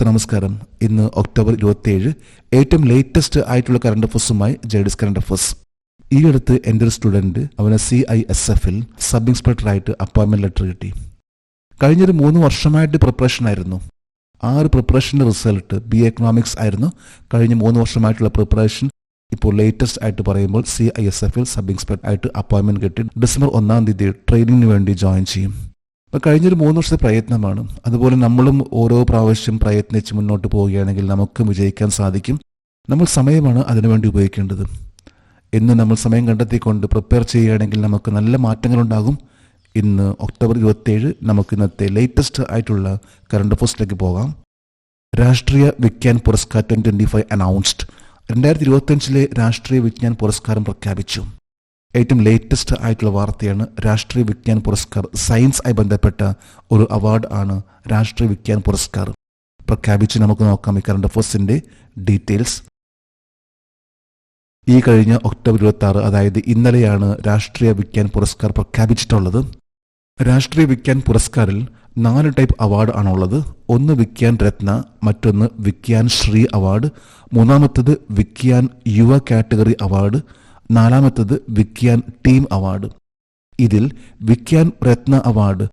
നമസ്കാരം. ഇന്ന് ഒക്ടോബർ 27, ഏറ്റവും ലേറ്റസ്റ്റ് ആയിട്ടുള്ള കറണ്ട് അഫേഴ്സുമായി ജെഡിസ് കറണ്ട് അഫേഴ്സ്. ഈ അടുത്ത് എൻ്റെ ഒരു സ്റ്റുഡൻറ്റ് അവന് CISFൽ സബ് ഇൻസ്പെക്ടറായിട്ട് അപ്പോയിൻമെൻറ്റ് ലെറ്റർ കിട്ടി. കഴിഞ്ഞൊരു 3 വർഷമായിട്ട് പ്രിപ്പറേഷൻ ആയിരുന്നു. ആ ഒരു പ്രിപ്പറേഷൻ്റെ റിസൾട്ട് BA എക്കണോമിക്സ് ആയിരുന്നു. കഴിഞ്ഞ 3 വർഷമായിട്ടുള്ള പ്രിപ്പറേഷൻ ഇപ്പോൾ ലേറ്റസ്റ്റ് ആയിട്ട് പറയുമ്പോൾ CISFൽ സബ് ഇൻസ്പെക്ടർ ആയിട്ട് അപ്പോയിൻമെൻറ്റ് കിട്ടി. ഡിസംബർ 1 തീയതി ട്രെയിനിങ്ങിന് വേണ്ടി ജോയിൻ ചെയ്യും. അപ്പോൾ കഴിഞ്ഞൊരു 3 വർഷത്തെ പ്രയത്നമാണ്. അതുപോലെ നമ്മളും ഓരോ പ്രാവശ്യം പ്രയത്നിച്ച് മുന്നോട്ട് പോവുകയാണെങ്കിൽ നമുക്ക് വിജയിക്കാൻ സാധിക്കും. നമ്മൾ സമയമാണ് അതിനുവേണ്ടി ഉപയോഗിക്കേണ്ടത്. ഇന്ന് നമ്മൾ സമയം കണ്ടെത്തിക്കൊണ്ട് പ്രിപ്പയർ ചെയ്യുകയാണെങ്കിൽ നമുക്ക് നല്ല മാറ്റങ്ങളുണ്ടാകും. ഇന്ന് ഒക്ടോബർ 27 നമുക്ക് ഇന്നത്തെ ലേറ്റസ്റ്റ് ആയിട്ടുള്ള കറണ്ട് അഫേഴ്സിലേക്ക് പോകാം. രാഷ്ട്രീയ വിജ്ഞാൻ പുരസ്കാർ 2025 അനൗൺസ്ഡ്. 2025 രാഷ്ട്രീയ വിജ്ഞാൻ പുരസ്കാരം പ്രഖ്യാപിച്ചു. ഏറ്റവും ലേറ്റസ്റ്റ് ആയിട്ടുള്ള വാർത്തയാണ്. രാഷ്ട്രീയ വിജ്ഞാൻ പുരസ്കാർ സയൻസ് ആയി ബന്ധപ്പെട്ട ഒരു അവാർഡ് ആണ് രാഷ്ട്രീയ വിജ്ഞാൻ പുരസ്കാർ പ്രഖ്യാപിച്ച്. നമുക്ക് നോക്കാം ഈ കറണ്ട് അഫേഴ്സിൻ്റെ ഡീറ്റെയിൽസ്. ഈ കഴിഞ്ഞ ഒക്ടോബർ 26, അതായത് ഇന്നലെയാണ് രാഷ്ട്രീയ വിജ്ഞാൻ പുരസ്കാർ പ്രഖ്യാപിച്ചിട്ടുള്ളത്. രാഷ്ട്രീയ വിജ്ഞാൻ പുരസ്കാറിൽ 4 ടൈപ്പ് അവാർഡ് ആണുള്ളത്. ഒന്ന് വിജ്ഞാൻ രത്ന, മറ്റൊന്ന് വിജ്ഞാൻ ശ്രീ അവാർഡ്, മൂന്നാമത്തത് വിജ്ഞാൻ യുവ കാറ്റഗറി അവാർഡ്, നാലാമത്തത് വിജ്ഞാൻ ടീം അവാർഡ്. ഇതിൽ വിജ്ഞാൻ രത്ന അവാർഡ്,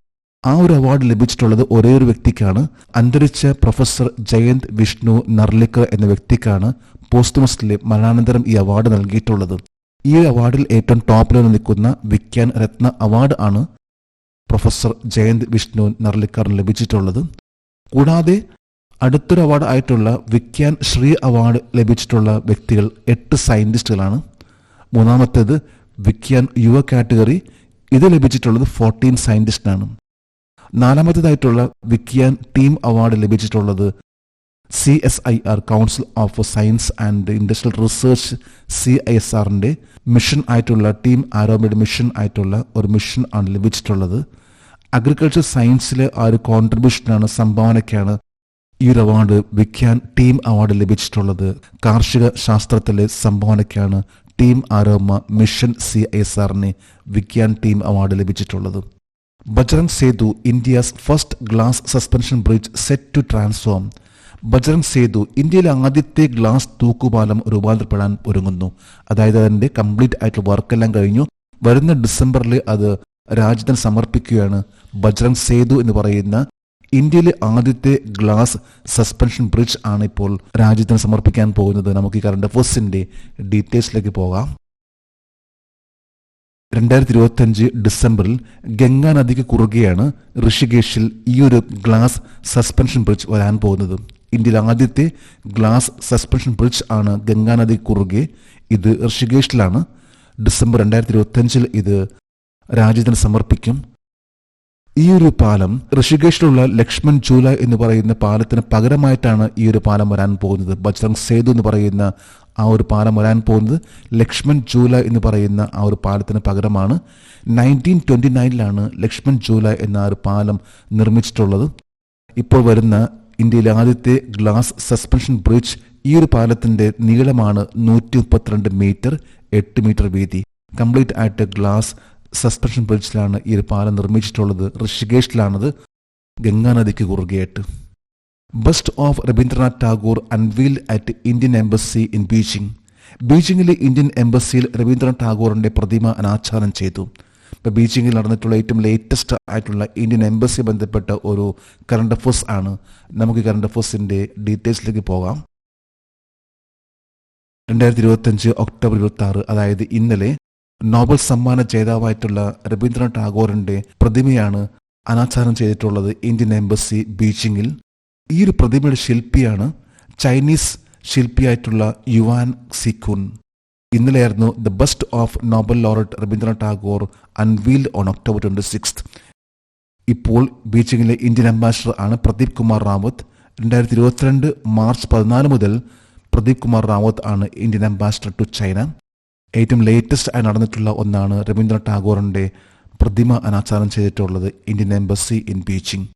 ആ ഒരു അവാർഡ് ലഭിച്ചിട്ടുള്ളത് ഒരേ ഒരു വ്യക്തിക്കാണ്. അന്തരിച്ച പ്രൊഫസർ ജയന്ത് വിഷ്ണു നർലിക്കർ എന്ന വ്യക്തിക്കാണ് പോസ്റ്റ്മസ്റ്റിലെ മരണാനന്തരം ഈ അവാർഡ് നൽകിയിട്ടുള്ളത്. ഈ അവാർഡിൽ ഏറ്റവും ടോപ്പിൽ നിൽക്കുന്ന വിജ്ഞാൻ രത്ന അവാർഡ് ആണ് പ്രൊഫസർ ജയന്ത് വിഷ്ണു നർലിക്കറിന് ലഭിച്ചിട്ടുള്ളത്. കൂടാതെ അടുത്തൊരു അവാർഡ് ആയിട്ടുള്ള വിജ്ഞാൻ ശ്രീ അവാർഡ് ലഭിച്ചിട്ടുള്ള വ്യക്തികൾ 8 സയന്റിസ്റ്റുകളാണ്. മൂന്നാമത്തേത് വിജ്ഞാൻ യുവ കാറ്റഗറി, ഇത് ലഭിച്ചിട്ടുള്ളത് 14 സയന്റിസ്റ്റിനാണ്. നാലാമത്തേതായിട്ടുള്ള വിജ്ഞാൻ ടീം അവാർഡ് ലഭിച്ചിട്ടുള്ളത് CSIR council of science and industrial research CISRന്റെ മിഷൻ ആയിട്ടുള്ള ടീം ആരോഗ്യ മിഷൻ ആയിട്ടുള്ള ഒരു മിഷൻ ആണ് ലഭിച്ചിട്ടുള്ളത്. അഗ്രികൾച്ചർ സയൻസിലെ ആ ഒരു കോൺട്രിബ്യൂഷനാണ്, സംഭാവനയ്ക്കാണ് ഈ ഒരു അവാർഡ് വിജ്ഞാൻ ടീം അവാർഡ് ലഭിച്ചിട്ടുള്ളത്. കാർഷിക ശാസ്ത്രത്തിലെ സംഭാവനയ്ക്കാണ് ടീം ആരോഗ്യ മിഷൻ CISRന് വിജ്ഞാൻ ടീം അവാർഡ് ലഭിച്ചിട്ടുള്ളത്. Bajrang Setu, India's first glass suspension bridge set to transform. Bajrang Setu ഇന്ത്യയിലെ ആദ്യത്തെ ഗ്ലാസ് തൂക്കുപാലം രൂപാന്തരപ്പെടാൻ ഒരുങ്ങുന്നു. അതായത് അതിൻ്റെ കംപ്ലീറ്റ് ആയിട്ടുള്ള വർക്കെല്ലാം കഴിഞ്ഞു. വരുന്ന ഡിസംബറിൽ അത് രാജ്യത്തിന് സമർപ്പിക്കുകയാണ്. ബജ്രംഗ് സേതു എന്ന് പറയുന്ന ഇന്ത്യയിലെ ആദ്യത്തെ ഗ്ലാസ് സസ്പെൻഷൻ ബ്രിഡ്ജ് ആണ് ഇപ്പോൾ രാജ്യത്തിന് സമർപ്പിക്കാൻ പോകുന്നത്. നമുക്ക് ഈ കറണ്ട് അഫേഴ്സിന്റെ ഡീറ്റെയിൽസിലേക്ക് പോകാം. 2025 ഡിസംബറിൽ ഗംഗാ നദിക്ക് കുറുകെയാണ് ഋഷികേശിൽ ഈ ഒരു ഗ്ലാസ് സസ്പെൻഷൻ ബ്രിഡ്ജ് വരാൻ പോകുന്നത്. ഇന്ത്യയിലെ ആദ്യത്തെ ഗ്ലാസ് സസ്പെൻഷൻ ബ്രിഡ്ജ് ആണ് ഗംഗാ നദി കുറുകെ. ഇത് ഋഷികേശിലാണ്. ഡിസംബർ 2025 ഇത് രാജ്യത്തിന് സമർപ്പിക്കും. ഈ ഒരു പാലം ഋഷികേശിലുള്ള ലക്ഷ്മൺ ഝൂല എന്ന് പറയുന്ന പാലത്തിന് പകരമായിട്ടാണ് ഈ ഒരു പാലം വരാൻ പോകുന്നത്. ബജ്രംഗ് സേതു എന്ന് പറയുന്ന ആ ഒരു പാലം വരാൻ പോകുന്നത് ലക്ഷ്മൺ ഝൂല എന്ന് പറയുന്ന ആ ഒരു പാലത്തിന് പകരമാണ്. 1929 ലക്ഷ്മൺ ഝൂല എന്ന ആ ഒരു പാലം നിർമ്മിച്ചിട്ടുള്ളത്. ഇപ്പോൾ വരുന്ന ഇന്ത്യയിലെ ആദ്യത്തെ ഗ്ലാസ് സസ്പെൻഷൻ ബ്രിഡ്ജ്, ഈ ഒരു പാലത്തിന്റെ നീളമാണ് 132 മീറ്റർ, 8 മീറ്റർ വീതി. കംപ്ലീറ്റ് ആയിട്ട് ഗ്ലാസ് സസ്പെൻഷൻ ബ്രിഡ്ജിലാണ് ഈ ഒരു പാലം നിർമ്മിച്ചിട്ടുള്ളത്. ഋഷികേശിലാണത്, ഗംഗാ നദിക്ക് കുറുകെയായിട്ട്. Bust of Rabindranath Tagore unveiled at Indian embassy in Beijing. ബീജിംഗിലെ ഇന്ത്യൻ എംബസിയിൽ രവീന്ദ്രനാഥ് ടാഗോറിന്റെ പ്രതിമ അനാച്ഛാദനം ചെയ്തു. ഇപ്പോൾ ബീജിംഗിൽ നടന്നിട്ടുള്ള ഏറ്റവും ലേറ്റസ്റ്റ് ആയിട്ടുള്ള ഇന്ത്യൻ എംബസി ബന്ധപ്പെട്ട ഒരു കറണ്ട് അഫേഴ്സ് ആണ്. നമുക്ക് കറണ്ട് അഫേഴ്സിന്റെ ഡീറ്റെയിൽസിലേക്ക് പോകാം. 2025 ഒക്ടോബർ 26, അതായത് ഇന്നലെ നോബൽ സമ്മാന ജേതാവായിട്ടുള്ള രവീന്ദ്രനാഥ് ടാഗോറിന്റെ പ്രതിമയാണ് അനാച്ഛാദനം ചെയ്തിട്ടുള്ളത് ഇന്ത്യൻ എംബസി ബീജിംഗിൽ. ഈ ഒരു പ്രതിമയുടെ ശില്പിയാണ് ചൈനീസ് ശില്പിയായിട്ടുള്ള യുവാൻ സിക്കുൻ. ഇന്നലെയായിരുന്നു the bust of Nobel laureate Rabindranath Tagore unveiled on October 26. ഇപ്പോൾ ബീജിംഗിലെ ഇന്ത്യൻ അംബാസിഡർ ആണ് പ്രദീപ് കുമാർ റാവത്ത്. 2022 മാർച്ച് 14 മുതൽ പ്രദീപ് കുമാർ റാവത്ത് ആണ് ഇന്ത്യൻ അംബാസിഡർ ടു ചൈന. ഏറ്റവും ലേറ്റസ്റ്റ് ആയി നടന്നിട്ടുള്ള ഒന്നാണ് രവീന്ദ്രനാഥ് ടാഗോറിന്റെ പ്രതിമ അനാച്ഛാദനം ചെയ്തിട്ടുള്ളത് Indian embassy in Beijing.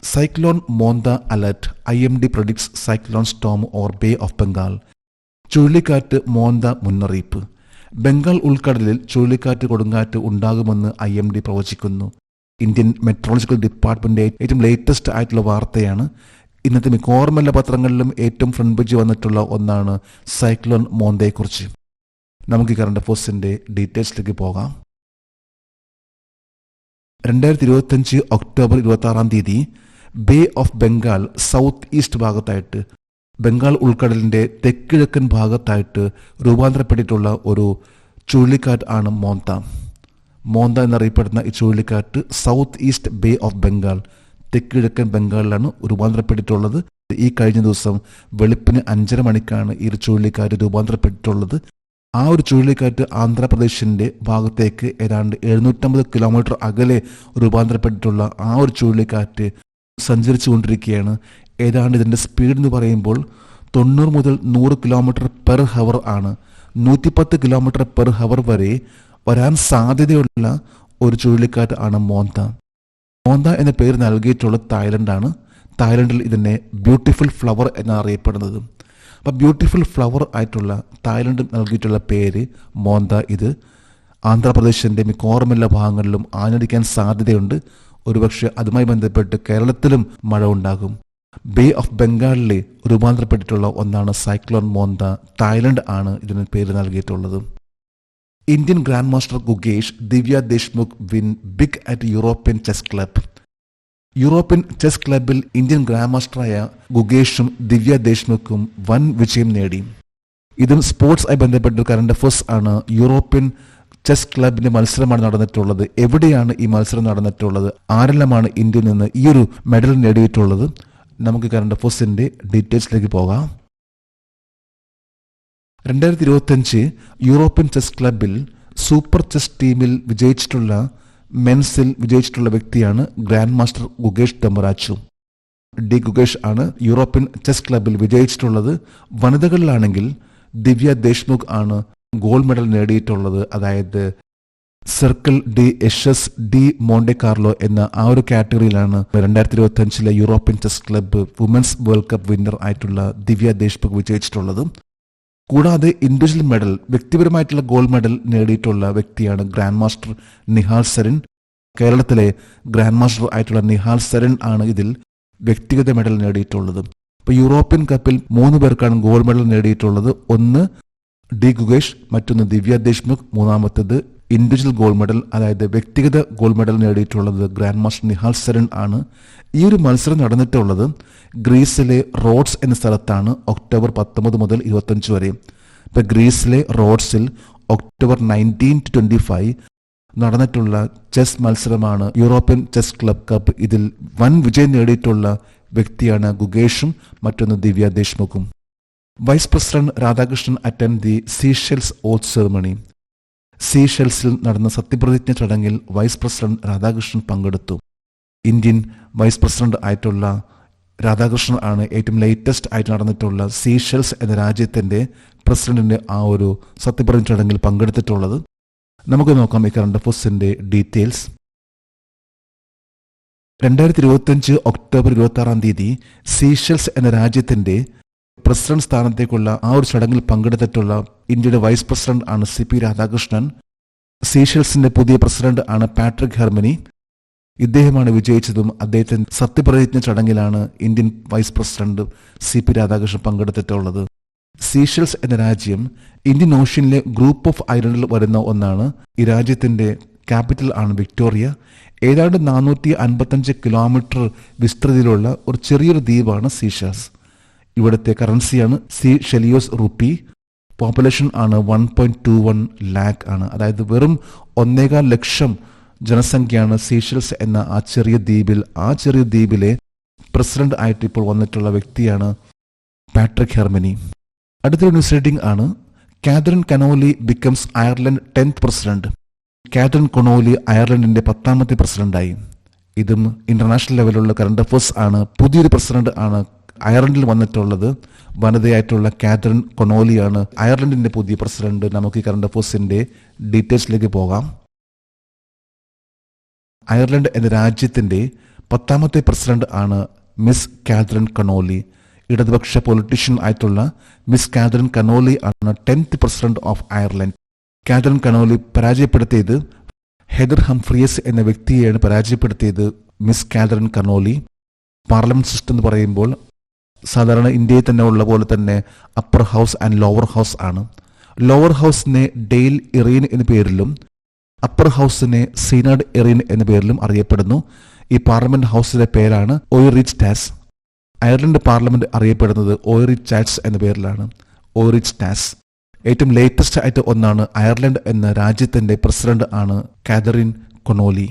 Cyclone Montha alert. IMD predicts cyclone storm or Bay of Bengal. ചുഴലിക്കാറ്റ് മോന്ത മുന്നറിയിപ്പ്. ബംഗാൾ ഉൾക്കടലിൽ ചുഴലിക്കാറ്റ് കൊടുങ്കാറ്റ് ഉണ്ടാകുമെന്ന് IMD പ്രവചിക്കുന്നു. ഇന്ത്യൻ മെട്രോളജിക്കൽ ഡിപ്പാർട്ട്മെന്റ് ഏറ്റവും ലേറ്റസ്റ്റ് ആയിട്ടുള്ള വാർത്തയാണ്. ഇന്നത്തെ മിക്കവാറും എല്ലാ പത്രങ്ങളിലും ഏറ്റവും ഫ്രണ്ട് പേജ് വന്നിട്ടുള്ള ഒന്നാണ് സൈക്ലോൺ മോന്തയെക്കുറിച്ച്. നമുക്ക് ഈ കറണ്ട് അഫയേഴ്സിന്റെ ഡീറ്റെയിൽസിലേക്ക് പോകാം. 2025 October 26 bay of Bengal south east ഭാഗത്തായിട്ട്, ബംഗാൾ ഉൾക്കടലിന്റെ തെക്കിഴക്കൻ ഭാഗത്തായിട്ട് രൂപാന്തരപ്പെട്ടിട്ടുള്ള ഒരു ചുഴലിക്കാറ്റ് ആണ് മോന്ത. മോന്ത എന്നറിയപ്പെടുന്ന ഈ ചുഴലിക്കാറ്റ് south east Bay of Bengal, തെക്കിഴക്കൻ ബംഗാളിലാണ് രൂപാന്തരപ്പെട്ടിട്ടുള്ളത്. ഈ കഴിഞ്ഞ ദിവസം വെളുപ്പിന് 5:30 മണിക്കാണ് ഈ ഒരു ചുഴലിക്കാറ്റ് രൂപാന്തരപ്പെട്ടിട്ടുള്ളത്. ആ ഒരു ചുഴലിക്കാറ്റ് ആന്ധ്രാപ്രദേശിന്റെ ഭാഗത്തേക്ക് ഏതാണ്ട് 750 കിലോമീറ്റർ അകലെ രൂപാന്തരപ്പെട്ടിട്ടുള്ള ആ ഒരു ചുഴലിക്കാറ്റ് സഞ്ചരിച്ചു കൊണ്ടിരിക്കുകയാണ്. ഏതാണ്ട് ഇതിന്റെ സ്പീഡ് എന്ന് പറയുമ്പോൾ 90 മുതൽ 100 കിലോമീറ്റർ പെർ ഹവർ ആണ്. 110 കിലോമീറ്റർ പെർ ഹവർ വരെ വരാൻ സാധ്യതയുള്ള ഒരു ചുഴലിക്കാറ്റ് ആണ് മോന്ത. മോന്ത എന്ന പേര് നൽകിയിട്ടുള്ളത് തായ്ലൻഡാണ്. തായ്ലൻഡിൽ ഇതിനെ ബ്യൂട്ടിഫുൾ ഫ്ലവർ എന്നറിയപ്പെടുന്നത്. അപ്പം ബ്യൂട്ടിഫുൾ ഫ്ലവർ ആയിട്ടുള്ള തായ്ലൻഡ് നൽകിയിട്ടുള്ള പേര് മോന്ത. ഇത് ആന്ധ്രാപ്രദേശിൻ്റെ മിക്കവാറും എല്ലാ ഭാഗങ്ങളിലും ആഞ്ഞടിക്കാൻ സാധ്യതയുണ്ട്. ഒരുപക്ഷെ അതുമായി ബന്ധപ്പെട്ട് കേരളത്തിലും മഴ ഉണ്ടാകും. ബേ ഓഫ് ബംഗാളിലെ രൂപാന്തരപ്പെട്ടിട്ടുള്ള ഒന്നാണ് സൈക്ലോൺ മോന്ത. തായ്ലൻഡ് ആണ് ഇതിന് പേര് നൽകിയിട്ടുള്ളത്. Indian grand master Gukesh Divya Deshmukh win big at European chess club. European chess ക്ലബിൽ ഇന്ത്യൻ ഗ്രാൻഡ് മാസ്റ്ററായ ഗുകേഷും ദിവ്യ ദേശ്മുഖും വൻ വിജയം നേടി. ഇതും സ്പോർട്സുമായി ബന്ധപ്പെട്ട കറണ്ട് അഫയേഴ്സ് ആണ്. യൂറോപ്യൻ ചെസ് ക്ലബിന്റെ മത്സരമാണ് നടന്നിട്ടുള്ളത്. എവിടെയാണ് ഈ മത്സരം നടന്നിട്ടുള്ളത്, ആരെല്ലാമാണ് ഇന്ത്യയിൽ നിന്ന് ഈ ഒരു മെഡൽ നേടിയിട്ടുള്ളത്, നമുക്ക് കറണ്ട് അഫയേഴ്സിന്റെ ഡീറ്റെയിൽസിലേക്ക് പോകാം. 2025 യൂറോപ്യൻ ചെസ് ക്ലബിൽ സൂപ്പർ ചെസ് ടീമിൽ വിജയിച്ചിട്ടുള്ള മെൻസിൽ വിജയിച്ചിട്ടുള്ള വ്യക്തിയാണ് grand master Gukesh Dommaraju. D Gukesh ആണ് യൂറോപ്യൻ ചെസ് ക്ലബിൽ വിജയിച്ചിട്ടുള്ളത്. വനിതകളിലാണെങ്കിൽ ദിവ്യ ദേശ്മുഖ് ആണ് ഗോൾഡ് മെഡൽ നേടിയിട്ടുള്ളത്. അതായത് സർക്കിൾ ഡി എഷസ് ഡി മോണ്ടെ കാർലോ എന്ന ആ ഒരു കാറ്റഗറിയിലാണ് 2025 European chess club women's world cup winner ആയിട്ടുള്ള ദിവ്യ ദേശ്മുഖ് വിജയിച്ചിട്ടുള്ളത്. കൂടാതെ ഇൻഡിവിജ്വൽ മെഡൽ, വ്യക്തിപരമായിട്ടുള്ള ഗോൾഡ് മെഡൽ നേടിയിട്ടുള്ള വ്യക്തിയാണ് ഗ്രാൻഡ് മാസ്റ്റർ നിഹാൽ സരിൻ. കേരളത്തിലെ ഗ്രാൻഡ് മാസ്റ്റർ ആയിട്ടുള്ള നിഹാൽ സരിൻ ആണ് ഇതിൽ വ്യക്തിഗത മെഡൽ നേടിയിട്ടുള്ളത്. ഇപ്പോൾ യൂറോപ്യൻ കപ്പിൽ 3 പേർക്കാണ് ഗോൾഡ് മെഡൽ നേടിയിട്ടുള്ളത്. ഒന്ന് ഡി ഗുകേഷ്, മറ്റൊന്ന് ദിവ്യ ദേശ്മുഖ്, മൂന്നാമത്തേത് ഇൻഡിവിജ്വൽ ഗോൾഡ് മെഡൽ, അതായത് വ്യക്തിഗത ഗോൾഡ് മെഡൽ നേടിയിട്ടുള്ളത് ഗ്രാൻഡ് മാസ്റ്റർ നിഹാൽ സരിൻ ആണ്. ഈ ഒരു മത്സരം നടന്നിട്ടുള്ളത് ഗ്രീസിലെ റോഡ്സ് എന്ന സ്ഥലത്താണ് ഒക്ടോബർ 19 മുതൽ 25 വരെ. ഇപ്പൊ ഗ്രീസിലെ റോഡ്സിൽ ഒക്ടോബർ 19 to 25 നടന്നിട്ടുള്ള ചെസ് മത്സരമാണ് യൂറോപ്യൻ ചെസ് ക്ലബ് കപ്പ്. ഇതിൽ വൻ വിജയം നേടിയിട്ടുള്ള വ്യക്തിയാണ് ഗുകേഷും മറ്റൊന്ന് ദിവ്യ ദേശ്മുഖും. Vice president Radhakrishnan attend the Seychelles oath ceremony. സീഷെൽസിൽ നടന്ന സത്യപ്രതിജ്ഞ ചടങ്ങിൽ വൈസ് പ്രസിഡന്റ് രാധാകൃഷ്ണൻ പങ്കെടുത്തു. ഇന്ത്യൻ വൈസ് പ്രസിഡന്റ് ആയിട്ടുള്ള രാധാകൃഷ്ണൻ ആണ് ഏറ്റവും ലേറ്റസ്റ്റ് ആയിട്ട് നടന്നിട്ടുള്ള സീഷെൽസ് എന്ന രാജ്യത്തിന്റെ പ്രസിഡന്റിന്റെ ആ ഒരു സത്യപ്രതിജ്ഞ ചടങ്ങിൽ പങ്കെടുത്തിട്ടുള്ളത്. നമുക്ക് നോക്കാം ഈ കറണ്ട് അഫയേഴ്സിന്റെ ഡീറ്റെയിൽസ്. 2025 ഒക്ടോബർ 26 സീഷെൽസ് എന്ന രാജ്യത്തിന്റെ പ്രസിഡന്റ് സ്ഥാനത്തേക്കുള്ള ആ ഒരു ചടങ്ങിൽ പങ്കെടുത്തിട്ടുള്ള ഇന്ത്യയുടെ വൈസ് പ്രസിഡന്റ് ആണ് CP രാധാകൃഷ്ണൻ. സീഷെൽസിന്റെ പുതിയ പ്രസിഡന്റ് ആണ് പാട്രിക് ഹെർമനി. ഇദ്ദേഹമാണ് വിജയിച്ചതും. അദ്ദേഹത്തിന്റെ സത്യപ്രതിജ്ഞ ചടങ്ങിലാണ് Indian vice president CP Radhakrishnan പങ്കെടുത്തിട്ടുള്ളത്. സീഷെൽസ് എന്ന രാജ്യം ഇന്ത്യൻ ഓഷ്യനിലെ ഗ്രൂപ്പ് ഓഫ് ഐലൻഡിൽ വരുന്ന ഒന്നാണ്. ഈ രാജ്യത്തിന്റെ ക്യാപിറ്റൽ ആണ് വിക്ടോറിയ. ഏതാണ്ട് 455 കിലോമീറ്റർ വിസ്തൃതിയിലുള്ള ഒരു ചെറിയൊരു ദ്വീപാണ് സീഷെൽസ്. ഇവിടുത്തെ കറൻസിയാണ് ഷെലിയോസ് റുപ്പി. പോപ്പുലേഷൻ ആണ് 1.21 ലാക്ക് ആണ്. അതായത് വെറും 1.25 ലക്ഷം ജനസംഖ്യയാണ് സീഷെൽസ് എന്ന ആ ചെറിയ ദ്വീപിൽ. ആ ചെറിയ ദ്വീപിലെ പ്രസിഡന്റ് ആയിട്ട് ഇപ്പോൾ വന്നിട്ടുള്ള വ്യക്തിയാണ് പാട്രിക് ഹെർമനി. അടുത്തൊരു ന്യൂസ് റീഡിംഗ് ആണ്. Catherine Connolly becomes Ireland 10th president. Catherine Connolly അയർലൻഡിന്റെ 10ാമത്തെ പ്രസിഡന്റായി. ഇതും ഇന്റർനാഷണൽ ലെവലിലുള്ള കറണ്ട് അഫയേഴ്സ് ആണ്. പുതിയൊരു പ്രസിഡന്റ് ആണ് അയർലൻഡിൽ വന്നിട്ടുള്ളത്. വനിതയായിട്ടുള്ള കാതറിൻ കൊണോലിയാണ് അയർലൻഡിന്റെ പുതിയ പ്രസിഡന്റ്. നമുക്ക് ഈ കറണ്ട് അഫയേഴ്സിന്റെ ഡീറ്റെയിൽസിലേക്ക് പോകാം. അയർലൻഡ് എന്ന രാജ്യത്തിന്റെ 10ാമത്തെ പ്രസിഡന്റ് ആണ് മിസ് കാതറിൻ കനോലി. ഇടതുപക്ഷ പൊളിറ്റീഷ്യൻ ആയിട്ടുള്ള മിസ് കാതറിൻ കനോലി ആണ് 10th president of Ireland. Catherine Connolly പരാജയപ്പെടുത്തിയത് ഹെദർ ഹംഫ്രിയസ് എന്ന വ്യക്തിയെയാണ് പരാജയപ്പെടുത്തിയത് Miss Catherine Connolly. Parliament system എന്ന് പറയുമ്പോൾ സാധാരണ ഇന്ത്യയിൽ തന്നെ ഉള്ള പോലെ തന്നെ upper house and lower house ആണ്. ലോവർ ഹൗസിനെ ഡെയിൽ ഇറീൻ എന്ന പേരിലും അപ്പർ ഹൗസിനെ സീനാഡ് എറീൻ എന്ന പേരിലും അറിയപ്പെടുന്നു. ഈ പാർലമെന്റ് ഹൗസിലെ പേരാണ് ഓയിറിച്ച് ടാസ്. അയർലൻഡ് പാർലമെന്റ് അറിയപ്പെടുന്നത് ഓയിറിച്ച് ചാറ്റ്സ് എന്ന പേരിലാണ്, ഓയിറിച്ച് ടാസ്. ഏറ്റവും ലേറ്റസ്റ്റ് ആയിട്ട് ഒന്നാണ് അയർലൻഡ് എന്ന രാജ്യത്തിന്റെ പ്രസിഡന്റ് ആണ് കാതറിൻ കൊണോലി.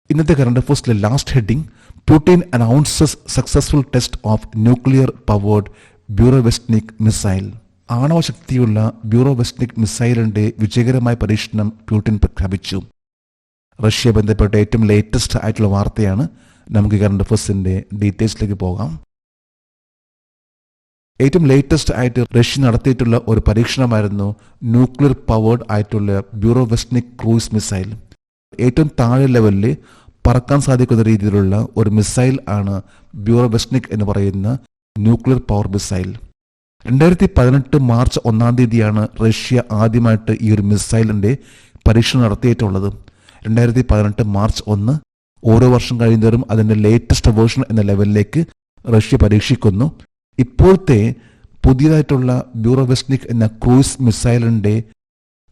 ഇന്നത്തെ കറണ്ട് അഫയേഴ്സിലെ last heading, Putin announces successful test of nuclear powered Burevestnik missile. ആണവശക്തിയുള്ള ബ്യൂറോവെസ്റ്റ്നിക് മിസൈലിന്റെ വിജയകരമായ പരീക്ഷണം പുടിൻ പ്രഖ്യാപിച്ചു. റഷ്യ ബന്ധപ്പെട്ട ഏറ്റവും ലേറ്റസ്റ്റ് ആയിട്ടുള്ള വാർത്തയാണ്. നമുക്ക് കറണ്ട് അഫയേഴ്സിന്റെ ഡീറ്റെയിൽസിലേക്ക് പോകാം. ഏറ്റവും ലേറ്റസ്റ്റ് ആയിട്ട് റഷ്യ നടത്തിയിട്ടുള്ള ഒരു പരീക്ഷണമായിരുന്നു ന്യൂക്ലിയർ പവേർഡ് ആയിട്ടുള്ള ബ്യൂറോവെസ്റ്റ്നിക് ക്രൂയിസ് മിസൈൽ. ഏറ്റവും താഴെ ലെവലിൽ പറക്കാൻ സാധിക്കുന്ന രീതിയിലുള്ള ഒരു മിസൈൽ ആണ് ബ്യൂറോവെസ്റ്റ്നിക് എന്ന് പറയുന്ന ന്യൂക്ലിയർ പവർ മിസൈൽ. 2018 മാർച്ച് 1 തീയതിയാണ് റഷ്യ ആദ്യമായിട്ട് ഈ ഒരു മിസൈലിന്റെ പരീക്ഷണം നടത്തിയിട്ടുള്ളത്. 2018 മാർച്ച് 1. ഓരോ വർഷം കഴിയുന്നവരും അതിന്റെ ലേറ്റസ്റ്റ് വേർഷൻ എന്ന ലെവലിലേക്ക് റഷ്യ പരീക്ഷിക്കുന്നു. ഇപ്പോഴത്തെ പുതിയതായിട്ടുള്ള ബ്യൂറോവെസ്റ്റ്നിക് എന്ന ക്രൂയിസ് മിസൈലിന്റെ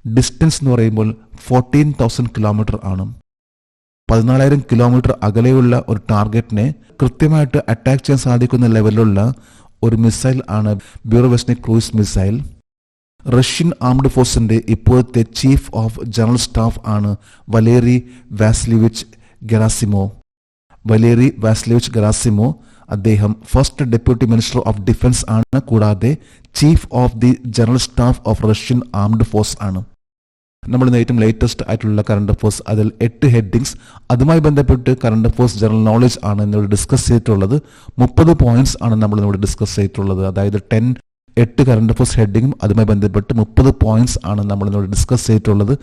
ഡിസ്റ്റൻസ് എന്ന് പറയുമ്പോൾ 14,000 കിലോമീറ്റർ ആണ്. 14,000 കിലോമീറ്റർ അകലെയുള്ള ഒരു ടാർഗറ്റിനെ കൃത്യമായിട്ട് അറ്റാക്ക് ചെയ്യാൻ സാധിക്കുന്ന ലെവലിലുള്ള ഒരു മിസൈൽ ആണ് ബ്യൂറോവെസ്റ്റ്നിക് ക്രൂയിസ് മിസൈൽ. റഷ്യൻ ആംഡ് ഫോഴ്സിന്റെ ഇപ്പോഴത്തെ ചീഫ് ഓഫ് ജനറൽ സ്റ്റാഫ് ആണ് വലേറി വാസിലിവിച്ച് ഗെറാസിമോ. അദ്ദേഹം first deputy minister of defence ആണ്. കൂടാതെ chief of the general staff of Russian armed force ആണ്. നമ്മൾ ഏറ്റവും ലേറ്റസ്റ്റ് ആയിട്ടുള്ള കറണ്ട് അഫയേഴ്സ്, അതിൽ 8 ഹെഡിങ്സ്, അതുമായി ബന്ധപ്പെട്ട് കറണ്ട് അഫയേഴ്സ് ജനറൽ നോളജ് ആണ് ഇന്നിവിടെ ഡിസ്കസ് ചെയ്തിട്ടുള്ളത്. 30 പോയിന്റ്സ് ആണ് നമ്മൾ ഇന്നിവിടെ ഡിസ്കസ് ചെയ്തിട്ടുള്ളത്. അതായത് 8 കറണ്ട് അഫയേഴ്സ് ഹെഡിങ്ങും അതുമായി ബന്ധപ്പെട്ട് 30 പോയിന്റ്സ് ആണ് നമ്മൾ ഇന്നിവിടെ ഡിസ്കസ് ചെയ്തിട്ടുള്ളത്.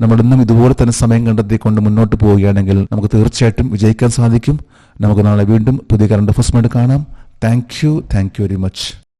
നമ്മളിന്നും ഇതുപോലെ തന്നെ സമയം കണ്ടെത്തിക്കൊണ്ട് മുന്നോട്ട് പോവുകയാണെങ്കിൽ നമുക്ക് തീർച്ചയായിട്ടും വിജയിക്കാൻ സാധിക്കും. നമുക്ക് നാളെ വീണ്ടും പുതിയ കറണ്ട് അഫയേഴ്സുമായിട്ട് കാണാം. Thank you very much.